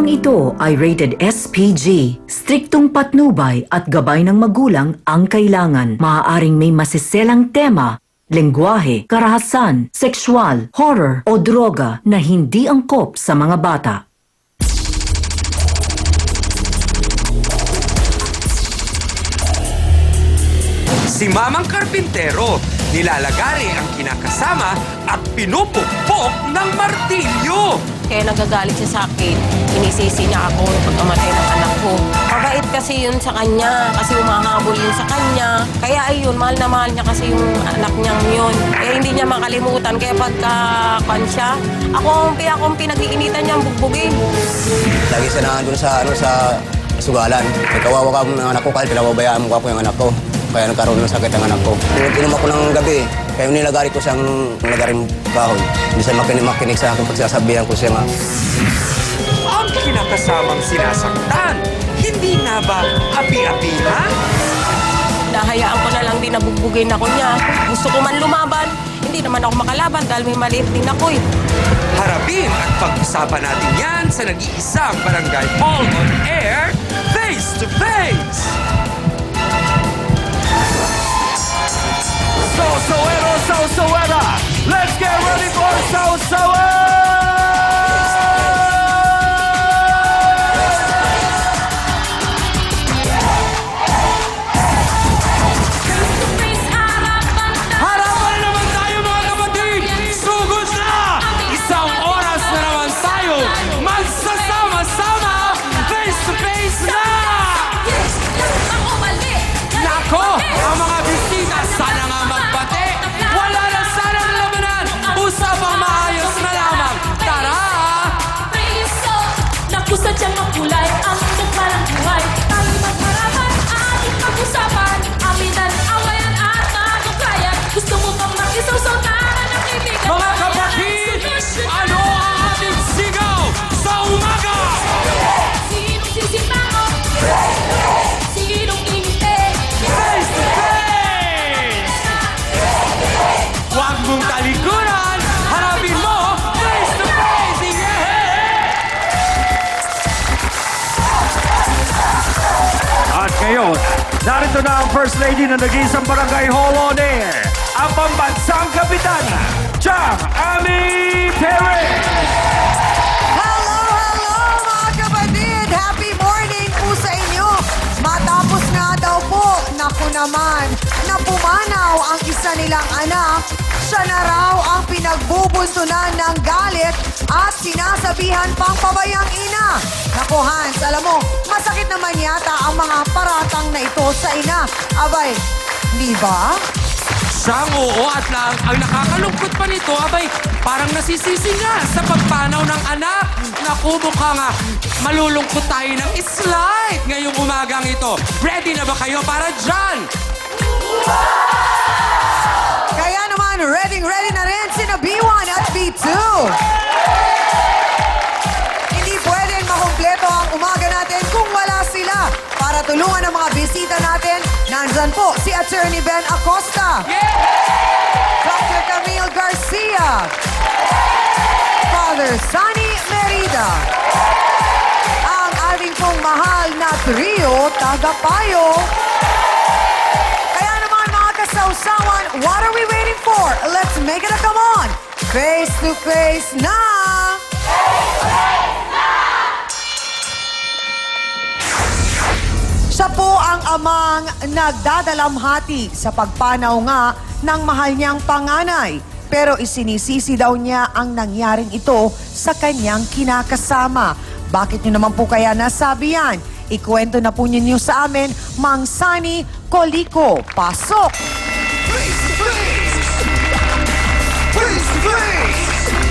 Programang ito ay rated SPG. Striktong patnubay at gabay ng magulang ang kailangan. Maaaring may masiselang tema, lengguwahe, karahasan, sexual, horror o droga na hindi angkop sa mga bata. Si Mamang Karpintero, nilalagari ang kinakasama at pinupukpok ng martilyo. Kaya nagagalit siya sa akin. Inisisi niya ako yung pagkamatay ng anak ko. Mabait kasi yun sa kanya, kasi umahabol yun sa kanya. Kaya ayun, mahal na mahal niya kasi yung anak niyang yun. Kaya hindi niya makalimutan. Kaya pagka-kan siya, akong pinag-iinitan niyang bugbugin. Lagi siya na doon sa sugalan. May kawawa ka ng anak ko kahit pinababayaan mo ako yung anak ko. Kaya nagkaroon ng sakit ang anak ko. Inom ako ng gabi, kaya nilagari ko siyang nagaring kahoy. Hindi siya makinig sa akin pagsasabihan ko siya nga. Ang kinakasamang sinasaktan, hindi nga ba api-apihan? Nahayaan ko na lang din na bugbugin ako niya. Gusto ko man lumaban, hindi naman ako makalaban dahil may maliit din ako eh. Harapin at pag-usapan natin yan sa nag-iisang Barangay Hall on Air, Face to Face! Sausaera! Let's get ready for Sausaera! Harapan na naman tayo mga kapatid! Sugod na! Isang oras na naman tayo magsasama-sama! Face to face na! Nako! Ang mga bisita sana nga magbate! Wala na sanang labanan! Usapang maayos na lamang! Tara! Nakusad siyang makulay, ang mukha ng buhay. Tayo magharapan, ating pag-usapan. Aminan, awayan at natuklayan. Gusto mo bang makisawsaw na ng kaibigan? Mga kapatid! Ano ang ating sigaw sa umaga? Sinong sisitao? Sinong ingiti? Face to face! Huwag mong talikuran! Harapin mo! Face to face! Yeah! At ngayon, narito na ang First Lady ng nag-iisang Barangay Hall on Air, ang pambansang kapitana, Chang Ami Perez! Hello mga kapatid! Happy morning po sa inyo! Matapos nga daw po, naku naman, na pumanaw ang isa nilang anak, siya na raw ang pinagbubuntunan ng galit at sinasabihan pang pabayang ina. Naku Hans, alam mo, masakit naman yata ang mga paratang na ito sa ina. Abay, di ba? Siyang oo at lang ang nakakalungkot pa nito, abay, parang nasisisi nga sa pagpanaw ng anak. Naku, mukhang malulungkot tayo ng slide ngayong umagang ito. Ready na ba kayo para dyan? Kaya naman, ready na rin sina B1 at B2. Hindi pwedeng makumpleto ang umaga natin kung wala sila. Para tulungan ang mga bisita natin, nandyan po si Attorney Ben Acosta. Dr. Camille Garcia. Father Sunny Merida. Ang ating pong mahal na trio, Tagapayo. Kaya naman mga kasawsawan, what are we waiting for? Let's make it a come on! Face to face na! Siya po ang amang nagdadalamhati sa pagpanaw nga ng mahal niyang panganay. Pero isinisisi daw niya ang nangyaring ito sa kanyang kinakasama. Bakit niyo naman po kaya nasabi yan? Ikwento na po ninyo sa amin, Mang Sunny Colico. Pasok!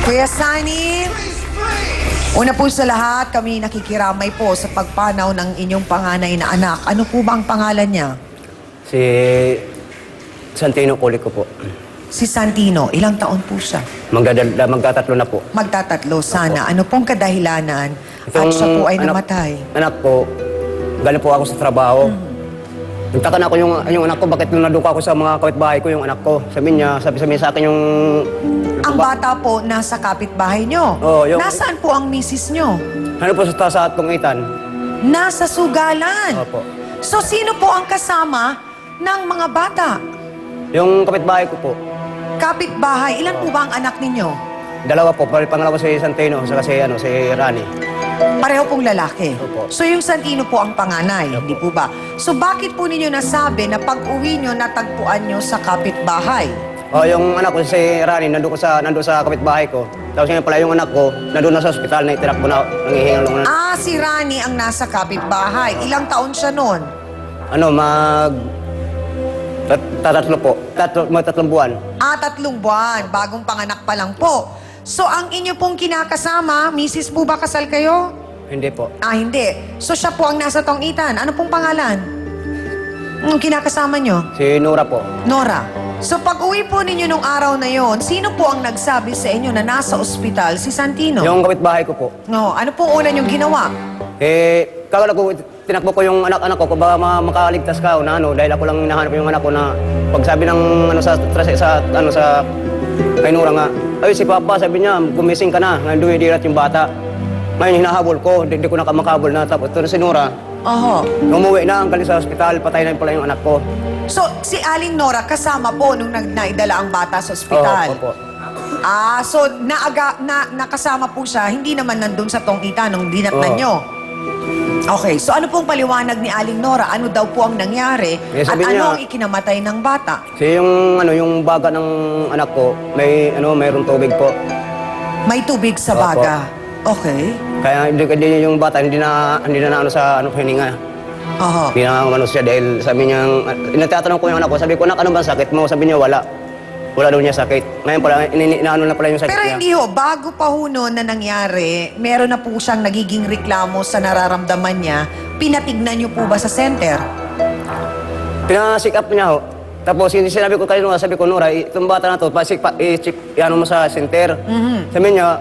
Kuya Sunny, una po sa lahat, kami nakikiramay po sa pagpanaw ng inyong panganay na anak. Ano po ba ang pangalan niya? Si Santino Colico po. Si Santino. Ilang taon po siya? Magtatatlo na po. Magtatatlo sana. Ano pong kadahilanan? At siya po ay namatay. Anak po, galing po ako sa trabaho. Nagtaka na ako yung anak ko, bakit nung nandun ako sa mga kapitbahay ko, yung anak ko. Sabi niya sa akin yung... Ang Ang bata po nasa kapitbahay nyo. Oo, yung- Nasaan po ang misis nyo? Ano po sa tungitan? Nasa sugalan. Opo. So, sino po ang kasama ng mga bata? Yung kapitbahay ko po, Kapitbahay, ilan po ba ang anak ninyo? dalawa po. Pangalawa si Santino, saka si Rani. Pareho pong lalaki. Opo. So yung Santino po ang panganay, hindi po ba? So bakit po ninyo nasabi na pag-uwi nyo natagpuan nyo sa kapitbahay? Yung anak ko si Rani, nandun sa kapitbahay ko. Tapos ngayon pala yung anak ko, nandun na sa ospital, na itinakbo na, nangihingalong na. Si Rani ang nasa kapitbahay. Ilang taon siya noon? Tatlo po. Tatlong buwan. 3 buwan. Bagong panganak pa lang po. So ang inyo pong kinakasama, misis po ba kasal kayo? Hindi po. Hindi. So siya po ang nasa Tongitan. Ano pong pangalan? Ang kinakasama nyo? Si Nora po. Nora. So pag-uwi po ninyo nung araw na yon, sino po ang nagsabi sa inyo na nasa ospital si Santino? Yung kapitbahay ko po. No, ano pong una niyong ginawa? Kagala ko, tinakbo ko yung anak-anak ko, kung baka makaligtas ka o na dahil ako lang hinahanap yung anak ko na pagsabi ng sa kay Nora nga, ay si Papa, sabi niya, gumising ka na, ngayon dumidirat yung bata. Ngayon hinahabol ko, hindi ko nakamakabol na. Tapos ito si Nora, Oho. umuwi na, ang galing sa ospital, patay na pala yung anak ko. So, si Aling Nora kasama po nung naidala ang bata sa ospital? Opo. So nakasama po siya, hindi naman nandun sa Tongitan nung dinatnan Oo. nyo? Okay, so ano pong paliwanag ni Aling Nora? Ano daw po ang nangyari? Eh, At sabi ano niya- ang ikinamatay ng bata? Kasi yung baga ng anak ko, mayroong tubig po. May tubig sa Opo. baga. Okay. Kaya hindi yung bata, hindi na sa hininga. Oho. Hindi na siya dahil sabi niya, natatanong ko yung anak ko, sabi ko, anak, ano ba ang sakit mo? Sabi niya, wala. Wala daw niya sakit. Ngayon pala, inaano na pala yung sakit Pero niya. hindi ho, bago pa ho noon na nangyari, meron na po siyang nagiging reklamo sa nararamdaman niya. Pinatignan niyo po ba sa center? Pinasick up niya ho. Tapos sinabi ko kay Nora, sabi ko, Nora, itong bata na to, i-check mo sa center. Sabi niya,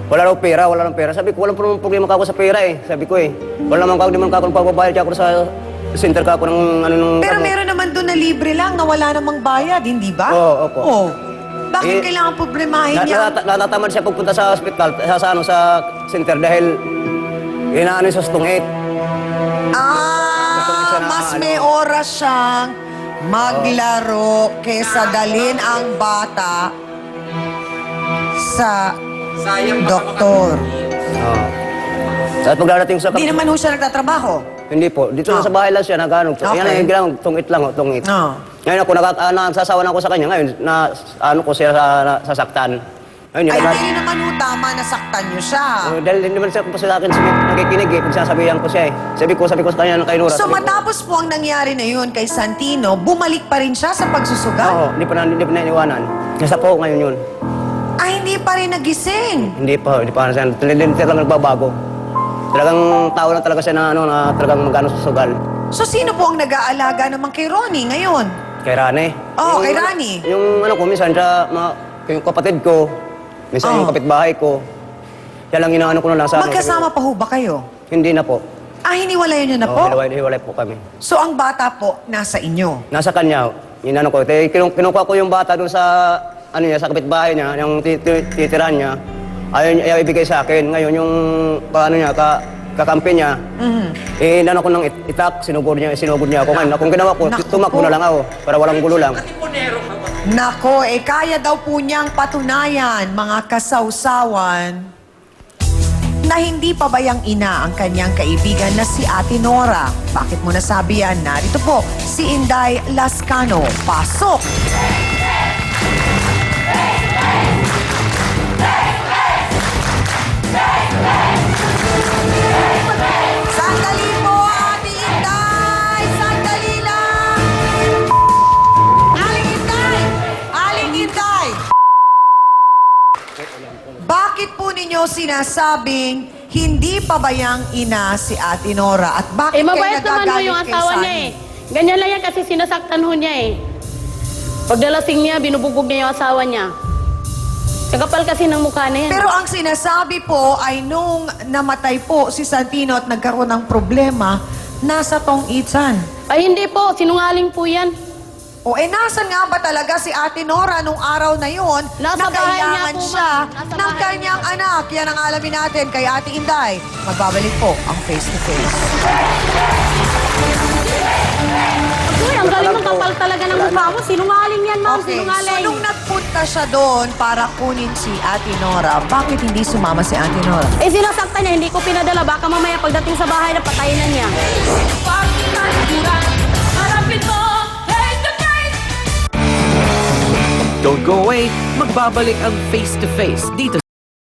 wala raw pera. Sabi ko, walang problema ka ako sa pera eh. Sabi ko eh. Wala naman ka, di man ka ako nagpapabayad ako sa center ka ako ng Pero meron naman doon na libre lang, na wala namang bayad, hindi ba? Oo, opo. Oh. Bakit Eh, kailangan problemahin niya? Natatamad siya pagpunta sa hospital, sa center dahil inaano sa stungit. Mas may oras siyang maglaro kesa dalhin ang bata sa doktor. At pagdadating sa Hindi naman ho siya nagtatrabaho. Hindi po. Dito lang sa bahay lang siya, nag-ano. Okay. Yan lang yung ginawang, tungit lang, tungit. Oo. Ngayon ako, nagsasawa na ako sa kanya. Ngayon, ko siya sasaktan. Ngayon, Ay, yun, hindi naman ho tama na saktan niyo siya. dahil hindi naman siya po sa akin nakikinig eh. Pagsasabihan ko siya eh. Sabi ko sa kanya ng kay Nora. So sabi ko, matapos po ang nangyari na yun kay Santino, bumalik pa rin siya sa pagsusugal? Oo, hindi pa naiiwanan. Nasa po ngayon yun. Hindi pa rin nagising. Hindi pa siya. Hindi lang nagbabago. Talagang tao lang talaga siya na talagang magano sa sugal. So sino po ang nag-aalaga naman kay Ronnie ngayon? Kay Rani. Oo, kay Rani. Yung ko, minsan siya, yung kapatid ko, minsan yung kapitbahay ko. Yan lang inaano ko na lang sa Magkasama pa ho ba kayo? Hindi na po. Hiniwalayan niyo na po? Hiwalay po kami. So ang bata po, nasa inyo? Nasa kanya, inano ko. Kinukuha ko yung bata doon sa, sa kapitbahay niya, yung titiran niya. Ayaw ibigay sa akin. Ngayon yung, kakampi niya, inano ko ng itak, sinugod niya ako. Ngayon, kung ginawa ko, Naku tumakbo po. na lang ako, para walang gulo lang. Nako, kaya daw po niyang patunayan, mga kasawsawan, na hindi pabayang ina ang kanyang kaibigan na si Ate Nora. Bakit mo nasabi yan? Narito po, si Inday Lascano. Pasok! Sandali po, Ate Inday! Sandali lang! Aling Inday! Aling Inday! Bakit po ninyo sinasabing hindi pabayang ina si Ate Nora? At bakit kayo Mabait naman ho nagagalit yung kay asawa Sunny? niya eh. Ganyan lang yan kasi sinasaktan ho niya eh. Pagdalasing niya, binubugog niya yung asawa niya. Kagapal kasi ng mukha na yan. Pero ang sinasabi po ay nung namatay po si Santino at nagkaroon ng problema, nasa Tongitan. Ay hindi po, sinungaling po yan. O nasan nga ba talaga si Ate Nora nung araw na yon Nasa na bahay niya kailangan po, siya ma'am. Nasa ng bahay kanyang anak? Yan ang alamin natin kay Ate Inday. Magbabalik po ang Face to Face. Uy, ang galing ng kapal talaga ng mukha mo. Sinungaling yan, ma'am. Okay, so Sinungaling. nung nagpunta siya doon para kunin si Ate Nora, bakit hindi sumama si Ate Nora? Eh, sinasaktan niya. Hindi ko pinadala. Baka mamaya pagdating sa bahay na patayin na niya. Pagkakaturan, harapin mo, face to face. Don't go away, magbabalik ang Face to Face dito